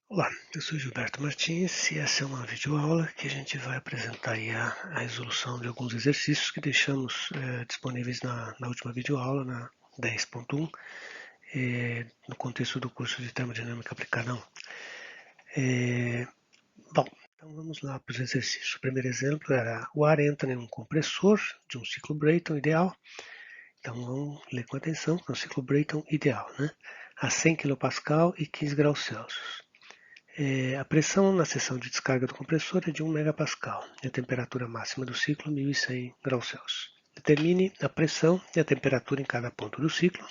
Olá, eu sou Gilberto Martins e essa é uma videoaula que a gente vai apresentar aí a resolução de alguns exercícios que deixamos disponíveis na última videoaula, na 10.1, no contexto do curso de termodinâmica aplicada 1. Bom, então vamos lá para os exercícios. O primeiro exemplo era: o ar entra em um compressor de um ciclo Brayton ideal. Então vamos ler com atenção, é um ciclo Brayton ideal, né? A 100 kPa e 15 graus Celsius. A pressão na seção de descarga do compressor é de 1 megapascal e a temperatura máxima do ciclo 1100 graus Celsius. Determine a pressão e a temperatura em cada ponto do ciclo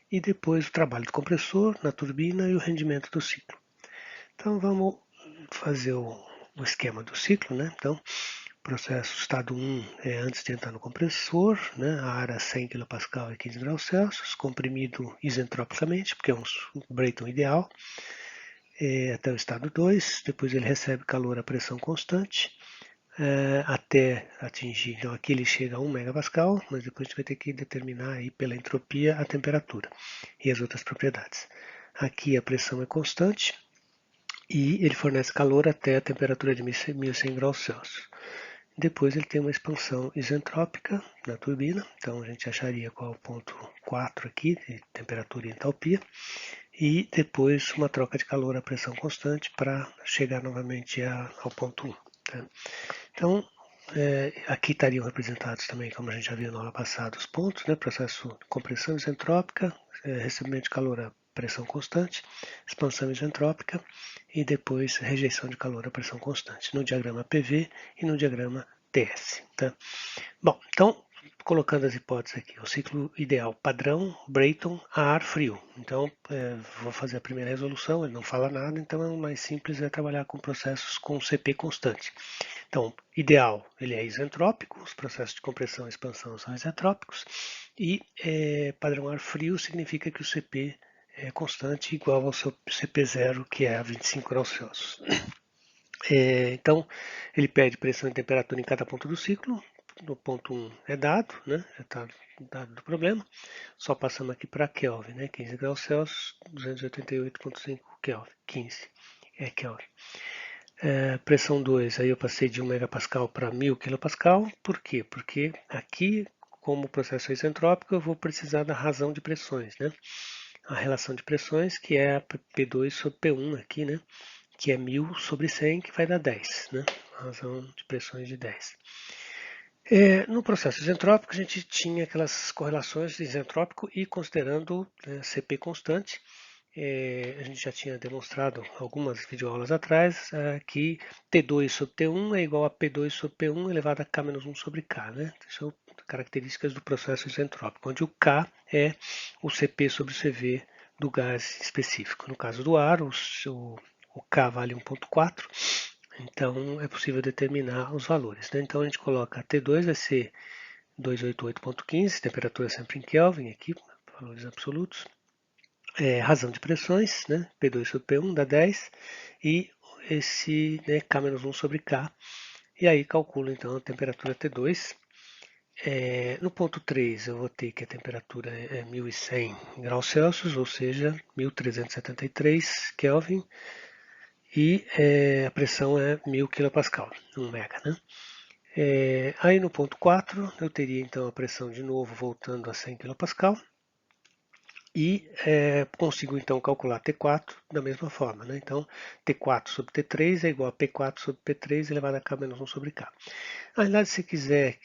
e depois o trabalho do compressor na turbina e o rendimento do ciclo. Então vamos fazer o esquema do ciclo, né? Então, processo estado 1 é antes de entrar no compressor, né? A área 100 kPa e 15 graus Celsius, comprimido isentropicamente, porque é um Brayton ideal. Até o estado 2, depois ele recebe calor a pressão constante, até atingir, então aqui ele chega a 1 megapascal, mas depois a gente vai ter que determinar aí pela entropia a temperatura e as outras propriedades. Aqui a pressão é constante e ele fornece calor até a temperatura de 1100 graus Celsius. Depois ele tem uma expansão isentrópica na turbina, então a gente acharia qual é o ponto 4 aqui, de temperatura e entalpia, e depois uma troca de calor a pressão constante para chegar novamente ao ponto 1. Tá? Então, aqui estariam representados também, como a gente já viu na aula passada, os pontos, né? Processo de compressão isentrópica, recebimento de calor a pressão constante, expansão isentrópica e depois rejeição de calor a pressão constante, no diagrama PV e no diagrama TS. Tá? Bom, então, colocando as hipóteses aqui, o ciclo ideal padrão, Brayton, a ar frio. Então, vou fazer a primeira resolução, ele não fala nada, então o mais simples é trabalhar com processos com CP constante. Então, ideal, ele é isentrópico, os processos de compressão e expansão são isentrópicos, e padrão ar frio significa que o CP é constante igual ao seu CP0, que é a 25 graus Celsius. Então, ele pede pressão e temperatura em cada ponto do ciclo. No ponto 1 é dado, né? Já está dado do problema. Só passamos aqui para Kelvin, né? 15 graus Celsius, 288,5 Kelvin. 15 é Kelvin. Pressão 2, aí eu passei de 1 megapascal para 1000 kPa. Por quê? Porque aqui, como o processo é isentrópico, eu vou precisar da razão de pressões, né? A relação de pressões, que é a P2 sobre P1 aqui, né? Que é 1000 sobre 100, que vai dar 10, né? Razão de pressões de 10. No processo isentrópico, a gente tinha aquelas correlações de isentrópico e considerando CP constante. A gente já tinha demonstrado algumas videoaulas atrás que T2 sobre T1 é igual a P2 sobre P1 elevado a K-1 sobre K. Né? São características do processo isentrópico, onde o K é o CP sobre o CV do gás específico. No caso do ar, o K vale 1,4, então é possível determinar os valores. Né? Então a gente coloca T2 vai ser 288,15, temperatura sempre em Kelvin, aqui, valores absolutos. Razão de pressões, né? P2 sobre P1 dá 10, e esse K-1 sobre K, e aí calculo então a temperatura T2. No ponto 3 eu vou ter que a temperatura é 1100 graus Celsius, ou seja, 1373 Kelvin, e a pressão é 1000 kPa, 1 mega, né? Aí no ponto 4 eu teria então a pressão de novo voltando a 100 kPa e consigo então calcular T4 da mesma forma. Né? Então T4 sobre T3 é igual a P4 sobre P3 elevado a K-1 sobre K. Na realidade, se quiser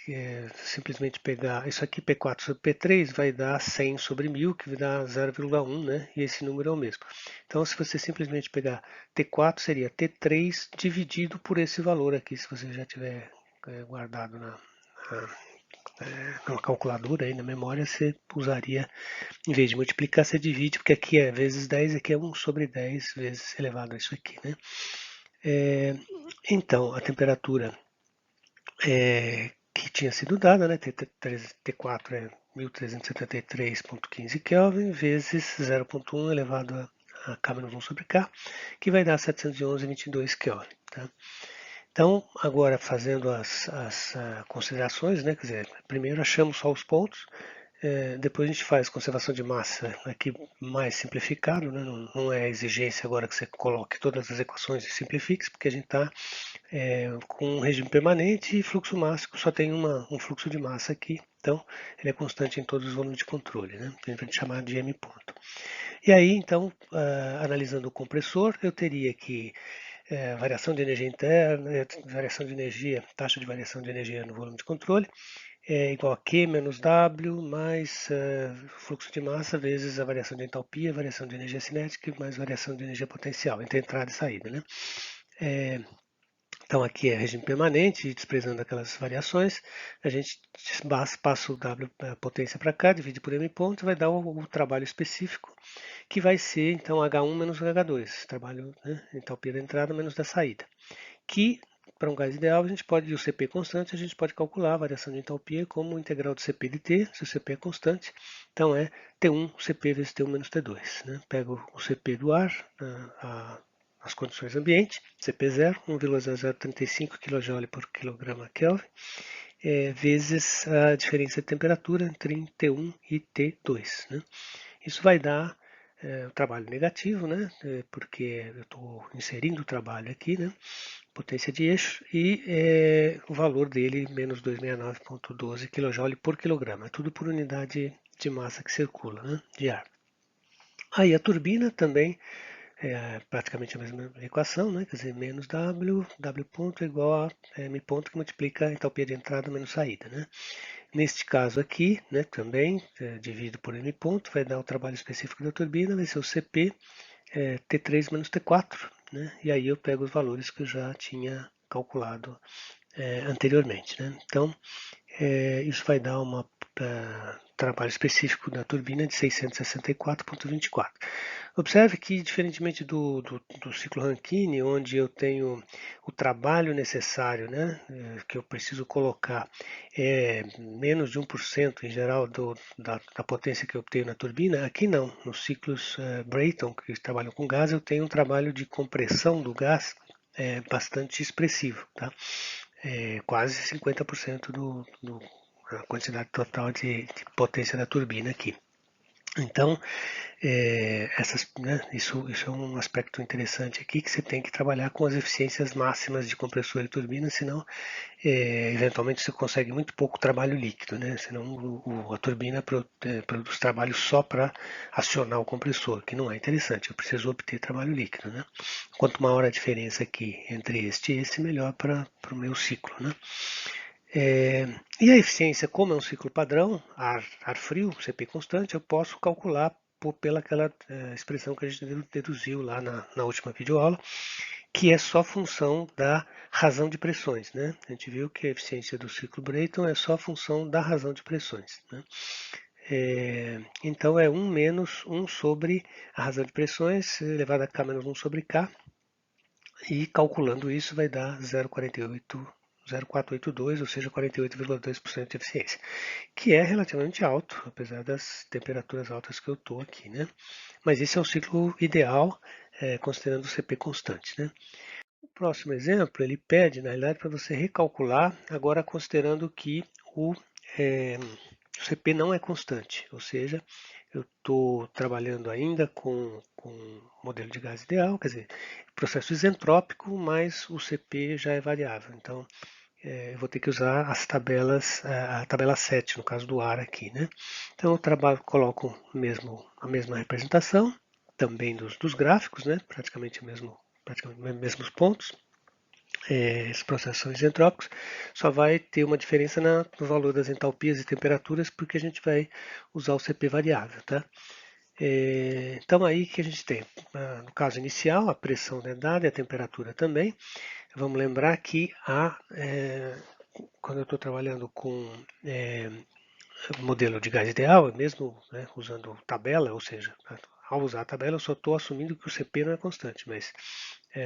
simplesmente pegar isso aqui, P4 sobre P3, vai dar 100 sobre 1000, que vai dar 0,1, né? E esse número é o mesmo. Então, se você simplesmente pegar T4, seria T3 dividido por esse valor aqui, se você já tiver guardado numa calculadora aí na memória, você usaria, em vez de multiplicar, você divide, porque aqui é vezes 10, aqui é 1 sobre 10 vezes elevado a isso aqui, né? Então, a temperatura que tinha sido dada, né? T4 é 1373,15 Kelvin vezes 0,1 elevado a K-1 sobre K, que vai dar 711,22 Kelvin. Tá? Então, agora fazendo as considerações, né? Quer dizer, primeiro achamos só os pontos, Depois a gente faz conservação de massa aqui mais simplificado, né? Não é exigência agora que você coloque todas as equações e simplifique, porque a gente está com um regime permanente e fluxo máximo só tem um fluxo de massa aqui, então ele é constante em todos os volumes de controle, né? A gente vai chamar de M ponto. E aí, então, analisando o compressor, eu teria que variação de energia interna, variação de energia, taxa de variação de energia no volume de controle, é igual a Q menos W mais fluxo de massa vezes a variação de entalpia, variação de energia cinética mais variação de energia potencial entre entrada e saída, né? Então aqui é regime permanente, desprezando aquelas variações, a gente passa o W potência para cá, divide por M ponto, vai dar o trabalho específico, que vai ser então H1 menos H2, trabalho, né, entalpia da entrada menos da saída, que para um gás ideal a gente pode, o CP constante, a gente pode calcular a variação de entalpia como integral do CP de T, se o CP é constante, então é T1 CP vezes T1 menos T2. Né? Pego o CP do ar, as condições ambiente, CP0, 1,0035 kJ por quilograma Kelvin, vezes a diferença de temperatura entre T1 e T2. Né? Isso vai dar o trabalho negativo, né? Porque eu estou inserindo o trabalho aqui, né? Potência de eixo, e o valor dele, menos 269,12 kJ por quilograma. É tudo por unidade de massa que circula, né? De ar. Aí a turbina também é praticamente a mesma equação, né? Quer dizer, menos W ponto é igual a M ponto que multiplica a entalpia de entrada menos saída, né? Neste caso aqui, né, também dividido por M ponto, vai dar o trabalho específico da turbina, vai ser o CP T3 menos T4, né? E aí eu pego os valores que eu já tinha calculado anteriormente, né? Então, isso vai dar um trabalho específico da turbina de 664,24. Observe que, diferentemente do ciclo Rankine, onde eu tenho o trabalho necessário, né, que eu preciso colocar, menos de 1% em geral da potência que eu obtenho na turbina, aqui não. Nos ciclos Brayton, que trabalham com gás, eu tenho um trabalho de compressão do gás bastante expressivo, tá? Quase 50% da quantidade total de potência da turbina aqui. Então, isso é um aspecto interessante aqui, que você tem que trabalhar com as eficiências máximas de compressor e turbina, senão eventualmente você consegue muito pouco trabalho líquido, né? Senão a turbina produz trabalho só para acionar o compressor, que não é interessante, eu preciso obter trabalho líquido, né? Quanto maior a diferença aqui entre este e esse, melhor para o meu ciclo, né? E a eficiência, como é um ciclo padrão, ar frio, CP constante, eu posso calcular pela aquela expressão que a gente deduziu lá na última videoaula, que é só função da razão de pressões. Né? A gente viu que a eficiência do ciclo Brayton é só função da razão de pressões. Né? Então é 1 menos 1 sobre a razão de pressões elevado a K menos 1 sobre K, e calculando isso vai dar 0,482, ou seja, 48,2% de eficiência, que é relativamente alto, apesar das temperaturas altas que eu estou aqui, né? Mas esse é o ciclo ideal, considerando o CP constante, né? O próximo exemplo, ele pede, na realidade, para você recalcular, agora considerando que o CP não é constante, ou seja, eu estou trabalhando ainda com modelo de gás ideal, quer dizer, processo isentrópico, mas o CP já é variável. Então, eu vou ter que usar as tabelas, a tabela 7, no caso do ar aqui. Né? Então, eu coloco a mesma representação, também dos gráficos, né? praticamente os mesmos pontos. Esses processos são isentrópicos, só vai ter uma diferença no valor das entalpias e temperaturas, porque a gente vai usar o CP variável. Tá? Então aí que a gente tem, no caso inicial, a pressão é dada e a temperatura também. Vamos lembrar que quando eu estou trabalhando com modelo de gás ideal, mesmo usando tabela, ou seja, ao usar a tabela eu só estou assumindo que o CP não é constante, mas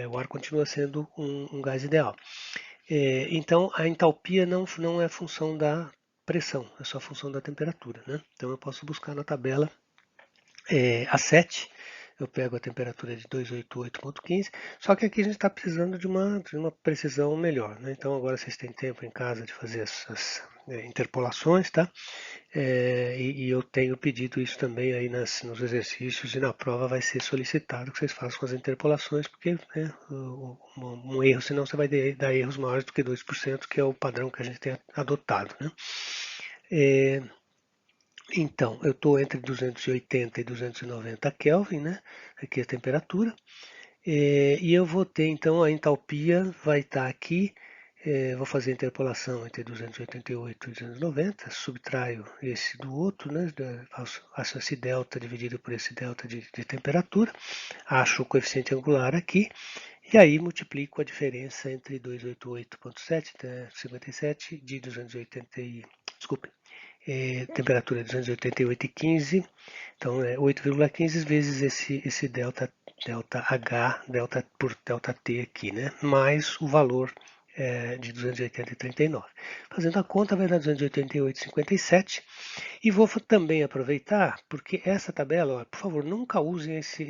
o ar continua sendo um gás ideal. Então a entalpia não é função da pressão, é só função da temperatura. Né? Então eu posso buscar na tabela A7, eu pego a temperatura de 288,15, só que aqui a gente está precisando de uma precisão melhor. Né? Então agora vocês têm tempo em casa de fazer interpolações, tá? E eu tenho pedido isso também aí nos exercícios e na prova vai ser solicitado que vocês façam com as interpolações, porque né, um erro, senão você vai dar erros maiores do que 2%, que é o padrão que a gente tem adotado, né? Então, eu estou entre 280 e 290 Kelvin, né? Aqui a temperatura. E eu vou ter, então, a entalpia vai estar aqui. Vou fazer a interpolação entre 288 e 290, subtraio esse do outro, né? Faço esse delta dividido por esse delta de temperatura, acho o coeficiente angular aqui, e aí multiplico a diferença entre 288,7 até 57 de 280 desculpe, temperatura 288,15, então é 8,15 vezes esse delta H, delta por delta T aqui, né? Mais o valor de 280,39. Fazendo a conta vai dar 288,57 e vou também aproveitar, porque essa tabela, ó, por favor, nunca usem esse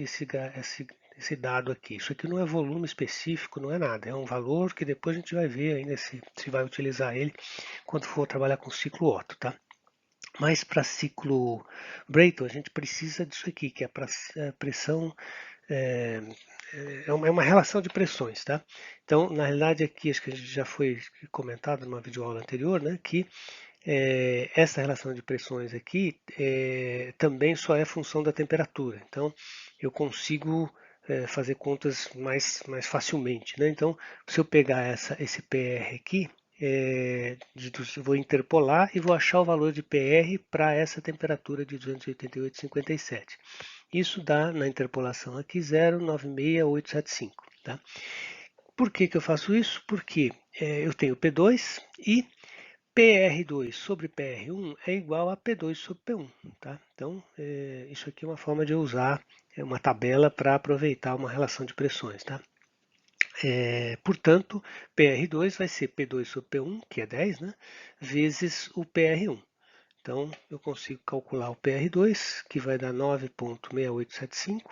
dado aqui. Isso aqui não é volume específico, não é nada. É um valor que depois a gente vai ver ainda se vai utilizar ele quando for trabalhar com ciclo Otto, tá? Mas para ciclo Brayton, a gente precisa disso aqui, que é para pressão, é, é uma relação de pressões, tá? Então, na realidade, aqui, acho que já foi comentado numa videoaula anterior, né, que essa relação de pressões aqui também só é função da temperatura. Então, eu consigo fazer contas mais facilmente, né? Então, se eu pegar esse PR aqui, vou interpolar e vou achar o valor de PR para essa temperatura de 288,57. Isso dá, na interpolação aqui, 0,96875. Tá? Por que eu faço isso? Porque eu tenho P2 e PR2 sobre PR1 é igual a P2 sobre P1. Tá? Então, isso aqui é uma forma de eu usar uma tabela para aproveitar uma relação de pressões. Tá? Portanto, PR2 vai ser P2 sobre P1, que é 10, né, vezes o PR1. Então, eu consigo calcular o PR2, que vai dar 9,6875.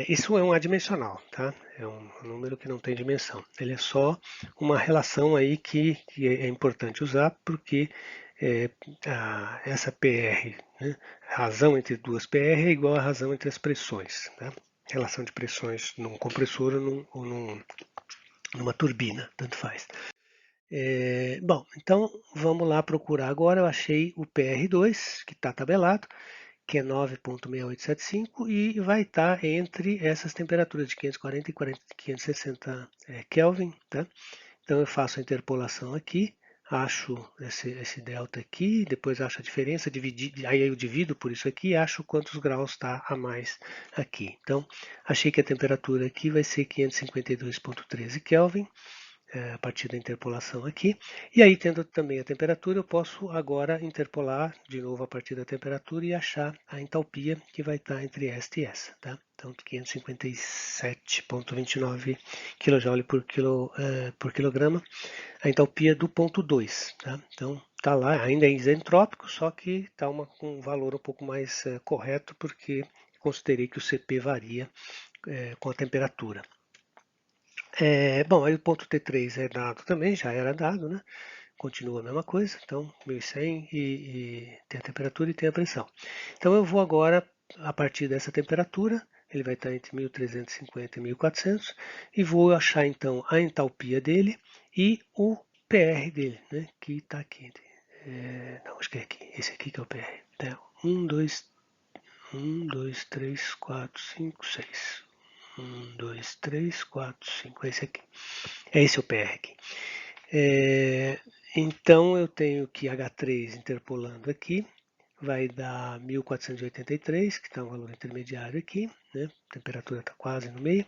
Isso é um adimensional, tá? É um número que não tem dimensão. Ele é só uma relação aí que é importante usar, porque essa PR, né, a razão entre duas PR é igual à razão entre as pressões. Tá? Relação de pressões num compressor ou numa turbina, tanto faz. Bom, então vamos lá procurar agora. Eu achei o PR2, que está tabelado, que é 9,6875 e vai estar entre essas temperaturas de 540 e 560 Kelvin. Tá? Então eu faço a interpolação aqui, acho esse delta aqui, depois acho a diferença, aí eu divido por isso aqui e acho quantos graus está a mais aqui. Então achei que a temperatura aqui vai ser 552,13 Kelvin, a partir da interpolação aqui. E aí, tendo também a temperatura, eu posso agora interpolar de novo a partir da temperatura e achar a entalpia que vai estar entre esta e essa. Tá? Então, 557,29 kJ por quilograma, a entalpia do ponto 2. Tá? Então, está lá, ainda é isentrópico, só que está com um valor um pouco mais correto, porque considerei que o CP varia com a temperatura. Bom, aí o ponto T3 é dado também, já era dado, né? Continua a mesma coisa, então 1100 e tem a temperatura e tem a pressão. Então eu vou agora, a partir dessa temperatura, ele vai estar entre 1350 e 1400, e vou achar então a entalpia dele e o PR dele, né? Que está aqui. Não, acho que é aqui, esse aqui que é o PR. Então, 1, 2, 3, 4, 5, 6. 1, 2, 3, 4, 5. Esse aqui. É esse o PR aqui. Então eu tenho que H3 interpolando aqui, vai dar 1483, que está um valor intermediário aqui, né? A temperatura está quase no meio.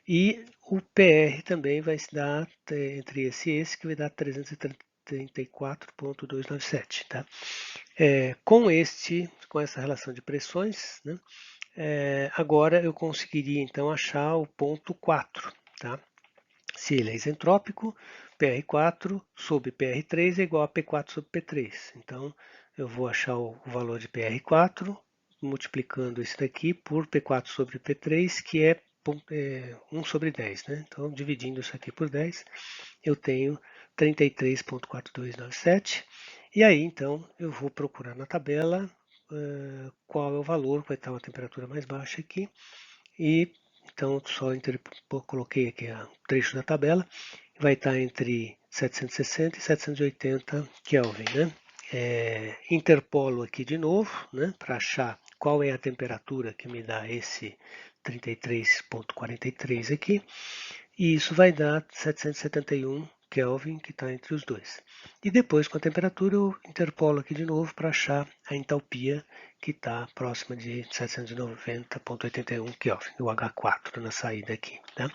E o PR também vai se dar entre esse e esse, que vai dar 334,297. Tá? Com essa relação de pressões, né? Agora eu conseguiria então achar o ponto 4. Tá? Se ele é isentrópico, PR4 sobre PR3 é igual a P4 sobre P3. Então eu vou achar o valor de PR4 multiplicando esse daqui por P4 sobre P3, que é 1 sobre 10. Né? Então dividindo isso aqui por 10, eu tenho 33,4297 E aí, então, eu vou procurar na tabela qual é o valor, vai estar a temperatura mais baixa aqui. E então, coloquei aqui o trecho da tabela, vai estar entre 760 e 780 Kelvin, né? Interpolo aqui de novo, né, para achar qual é a temperatura que me dá esse 33,43 aqui, e isso vai dar 771 Kelvin, que está entre os dois. E depois, com a temperatura, eu interpolo aqui de novo para achar a entalpia, que está próxima de 790,81 Kelvin, o H4 na saída aqui. Tá?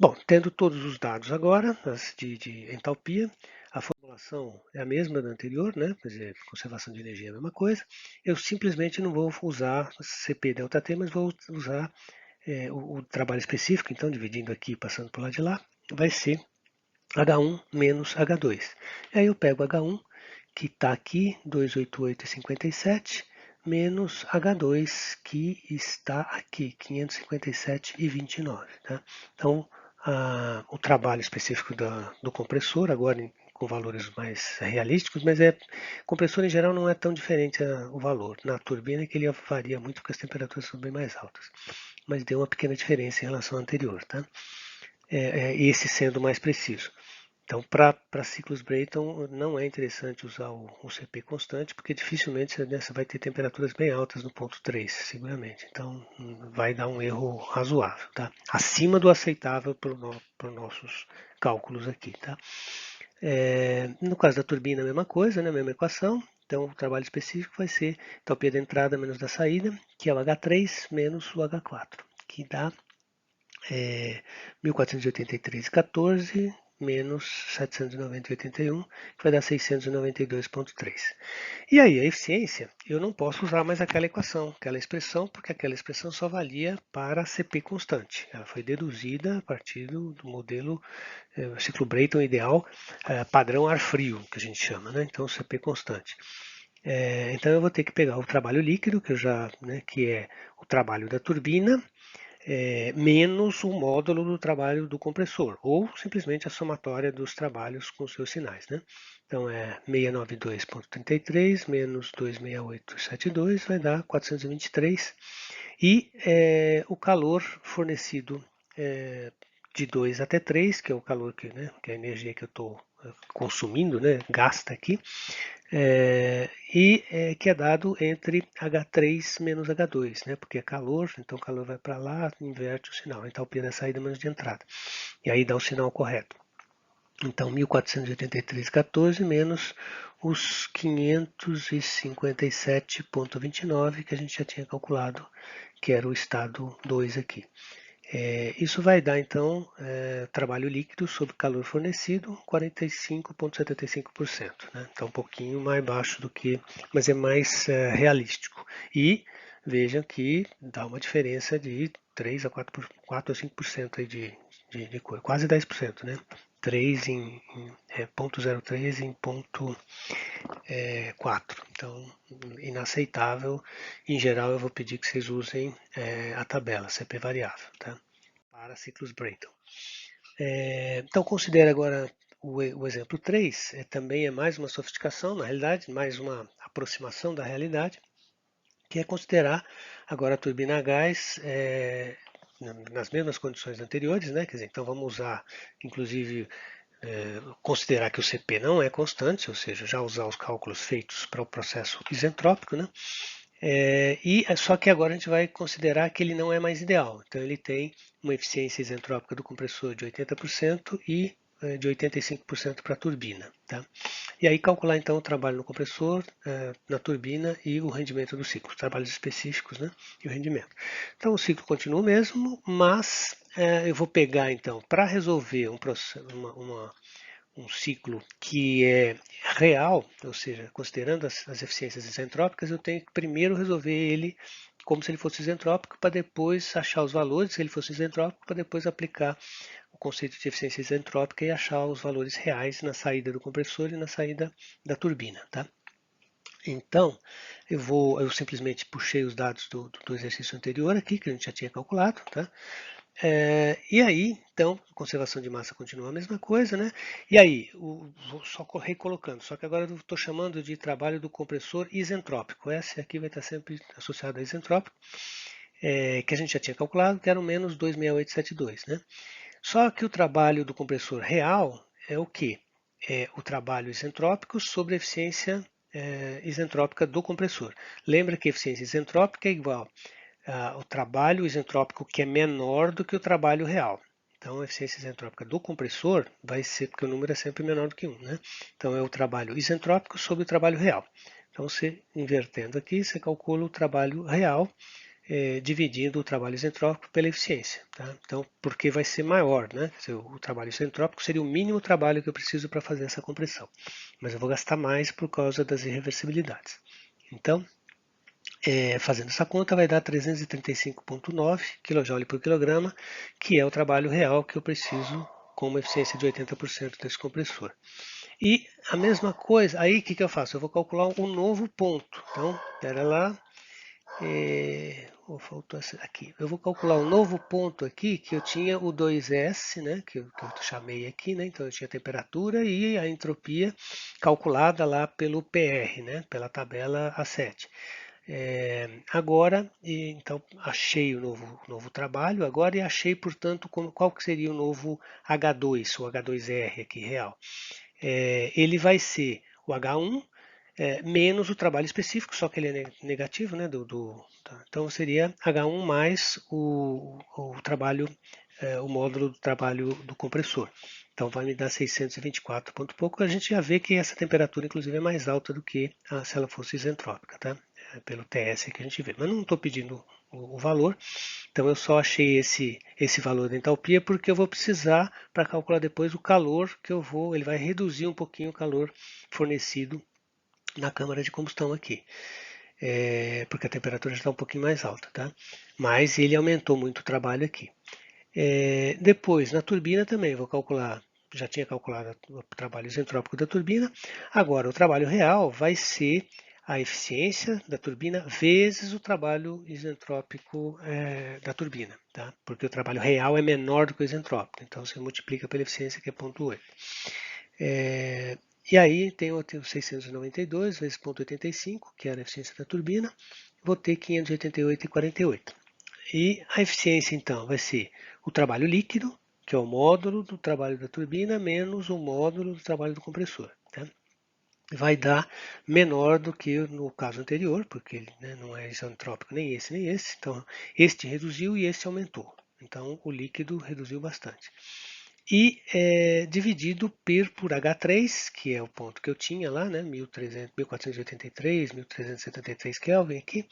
Bom, tendo todos os dados agora de entalpia, a formulação é a mesma da anterior, né? Quer dizer, conservação de energia é a mesma coisa. Eu simplesmente não vou usar CP ΔT, mas vou usar o trabalho específico, então, dividindo aqui e passando para o lado de lá, vai ser H1 menos H2. E aí eu pego H1, que está aqui, 288,57, menos H2, que está aqui, 557,29. Tá? Então, o trabalho específico do compressor, agora com valores mais realísticos, mas compressor em geral não é tão diferente o valor. Na turbina é que ele varia muito porque as temperaturas são bem mais altas, mas deu uma pequena diferença em relação ao anterior, tá? Esse sendo mais preciso. Então, para ciclos Brayton, não é interessante usar o CP constante, porque dificilmente você vai ter temperaturas bem altas no ponto 3, seguramente. Então, vai dar um erro razoável, tá? Acima do aceitável para os nossos cálculos aqui, tá? No caso da turbina, a mesma coisa, né? A mesma equação. Então, o trabalho específico vai ser entalpia da entrada menos da saída, que é o H3 menos o H4, que dá 1483,14 menos 790,81, que vai dar 692,3. E aí, a eficiência, eu não posso usar mais aquela equação, aquela expressão, porque aquela expressão só valia para CP constante. Ela foi deduzida a partir do modelo ciclo Brayton ideal, padrão ar frio, que a gente chama, né? Então, CP constante. Então, eu vou ter que pegar o trabalho líquido, que é o trabalho da turbina, menos o módulo do trabalho do compressor, ou simplesmente a somatória dos trabalhos com seus sinais. Né? Então é 692,33 menos 268,72 vai dar 423. E o calor fornecido de 2 até 3, que é o calor que é a energia que eu estou consumindo, né, gasta aqui, que é dado entre H3 menos H2, né, porque é calor, então o calor vai para lá, inverte o sinal, a entalpia da saída menos de entrada, e aí dá o sinal correto. Então, 1483,14 menos os 557,29 que a gente já tinha calculado, que era o estado 2 aqui. Isso vai dar, então, trabalho líquido sobre calor fornecido, 45,75%. Né? Então, um pouquinho mais baixo do que, mas é mais realístico. E vejam que dá uma diferença de 3 a 4 a 5% aí de coisa, quase 10%, né? 3 em 0,03 em 0,4. Então, inaceitável. Em geral, eu vou pedir que vocês usem a tabela CP variável, tá? Para ciclos Brayton. Então, considere agora o exemplo 3, também é mais uma sofisticação, na realidade, mais uma aproximação da realidade, que é considerar agora a turbina a gás nas mesmas condições anteriores, né? Quer dizer, então vamos usar, inclusive, considerar que o CP não é constante, ou seja, já usar os cálculos feitos para o processo isentrópico, né? Só que agora a gente vai considerar que ele não é mais ideal. Então ele tem uma eficiência isentrópica do compressor de 80% e de 85% para a turbina. Tá? E aí calcular então o trabalho no compressor, na turbina e o rendimento do ciclo, trabalhos específicos, né? E o rendimento. Então o ciclo continua o mesmo, mas eu vou pegar então para resolver um ciclo que é real, ou seja, considerando as eficiências isentrópicas, eu tenho que primeiro resolver ele como se ele fosse isentrópico, para depois achar os valores, se ele fosse isentrópico, para depois aplicar o conceito de eficiência isentrópica e achar os valores reais na saída do compressor e na saída da turbina. Tá? Então, eu simplesmente puxei os dados do exercício anterior aqui, que a gente já tinha calculado, tá? E aí, então, a conservação de massa continua a mesma coisa, né? E aí, vou só recolocando, só que agora eu estou chamando de trabalho do compressor isentrópico. Esse aqui vai estar sempre associado a isentrópico, que a gente já tinha calculado, que era o menos 26872, né? Só que o trabalho do compressor real é o quê? É o trabalho isentrópico sobre a eficiência isentrópica do compressor. Lembra que a eficiência isentrópica é igual o trabalho isentrópico que é menor do que o trabalho real. Então, a eficiência isentrópica do compressor vai ser, porque o número é sempre menor do que 1, né? Então, é o trabalho isentrópico sobre o trabalho real. Então, você invertendo aqui, você calcula o trabalho real dividindo o trabalho isentrópico pela eficiência. Tá? Então, porque vai ser maior, né? Quer dizer, o trabalho isentrópico seria o mínimo trabalho que eu preciso para fazer essa compressão. Mas eu vou gastar mais por causa das irreversibilidades. Então, fazendo essa conta, vai dar 335,9 kJ por quilograma, que é o trabalho real que eu preciso com uma eficiência de 80% desse compressor. E a mesma coisa, aí o que eu faço? Eu vou calcular um novo ponto. Então, espera lá, faltou essa aqui. Eu vou calcular um novo ponto aqui, que eu tinha o 2S, né, que eu chamei aqui, né, então eu tinha a temperatura e a entropia calculada lá pelo PR, né, pela tabela A7. Agora, então, achei o novo trabalho agora e achei, portanto, qual que seria o novo H2, o H2R aqui real. Ele vai ser o H1 menos o trabalho específico, só que ele é negativo, né? Tá? Então seria H1 mais o trabalho, o módulo do trabalho do compressor. Então vai me dar 624 ponto pouco. A gente já vê que essa temperatura, inclusive, é mais alta do que se ela fosse isentrópica, tá? Pelo TS que a gente vê. Mas não estou pedindo o valor, então eu só achei esse valor da entalpia porque eu vou precisar para calcular depois o calor que eu vou, ele vai reduzir um pouquinho o calor fornecido na câmara de combustão aqui, porque a temperatura já está um pouquinho mais alta, tá? Mas ele aumentou muito o trabalho aqui. Depois, na turbina também, vou calcular, já tinha calculado o trabalho isentrópico da turbina, agora o trabalho real vai ser a eficiência da turbina vezes o trabalho isentrópico da turbina, tá? Porque o trabalho real é menor do que o isentrópico, então você multiplica pela eficiência que é 0,8. E aí tem o 692 vezes 0,85, que era a eficiência da turbina, vou ter 588,48. E a eficiência, então, vai ser o trabalho líquido, que é o módulo do trabalho da turbina, menos o módulo do trabalho do compressor. Tá? Vai dar menor do que no caso anterior, porque ele não é isentrópico nem esse nem esse. Então, este reduziu e este aumentou. Então, o líquido reduziu bastante. E dividido por H3, que é o ponto que eu tinha lá, né, 1483, 1373 Kelvin aqui,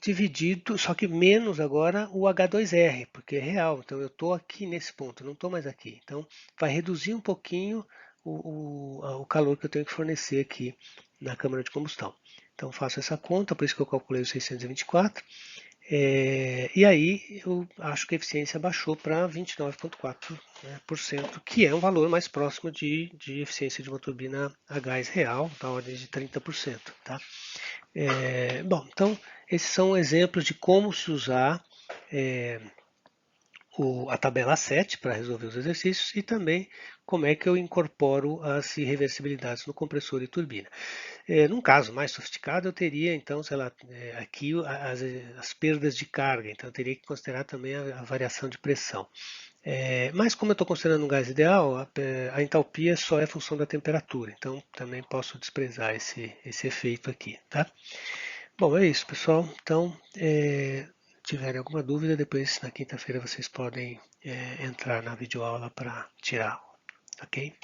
dividido, só que menos agora o H2R, porque é real. Então eu estou aqui nesse ponto, não estou mais aqui. Então vai reduzir um pouquinho o calor que eu tenho que fornecer aqui na câmara de combustão. Então faço essa conta, por isso que eu calculei os 624. E aí eu acho que a eficiência baixou para 29,4%, né, que é um valor mais próximo de eficiência de uma turbina a gás real, da ordem de 30%. Tá? Bom, então esses são exemplos de como se usar a tabela 7 para resolver os exercícios e também como é que eu incorporo as irreversibilidades no compressor e turbina. Num caso mais sofisticado, eu teria, então, sei lá, aqui as perdas de carga, então eu teria que considerar também a variação de pressão. Mas como eu estou considerando um gás ideal, a entalpia só é função da temperatura, então também posso desprezar esse efeito aqui. Tá? Bom, é isso, pessoal. Então, tiverem alguma dúvida, depois na quinta-feira vocês podem entrar na videoaula para tirar, ok?